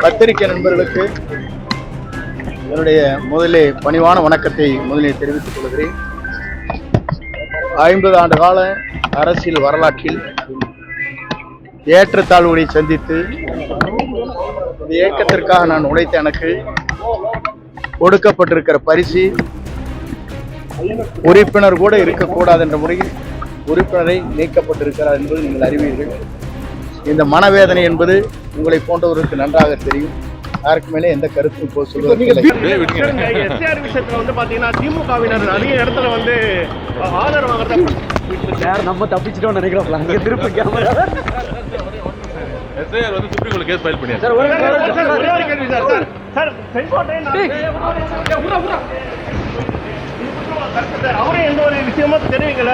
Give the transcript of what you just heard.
பத்திரிகை நண்பர்களுக்கு என்னுடைய முதலே பணிவான வணக்கத்தை முதலில் தெரிவித்துக் கொள்கிறேன். 50 ஆண்டு கால அரசியல் வரலாற்றில் ஏற்றத்தாழ்வுகளை சந்தித்து இந்த இயக்கத்திற்காக நான் உழைத்த எனக்கு கொடுக்கப்பட்டிருக்கிற பரிசு உறுப்பினர் கூட இருக்கக்கூடாது என்ற முறையில் உறுப்பினரை நீக்கப்பட்டிருக்கிறார் என்பது நீங்கள் அறிவீர்கள். இந்த மனவேதனை என்பது உங்களை போன்றவர்களுக்கு நன்றாக தெரியும். யாருக்கு மேலே எந்த கருத்தும் போய் சொல்வதில்லை. திமுகவினர் நிறைய இடத்துல வந்து ஆதரவு நம்ம தப்பிச்சிட்டோம் நினைக்கிறோம். அங்கே திருப்பி கேமரா கேஸ் ஃபைல் பண்ணி அவரே எந்த ஒரு விஷயமா தெரிவிக்கல.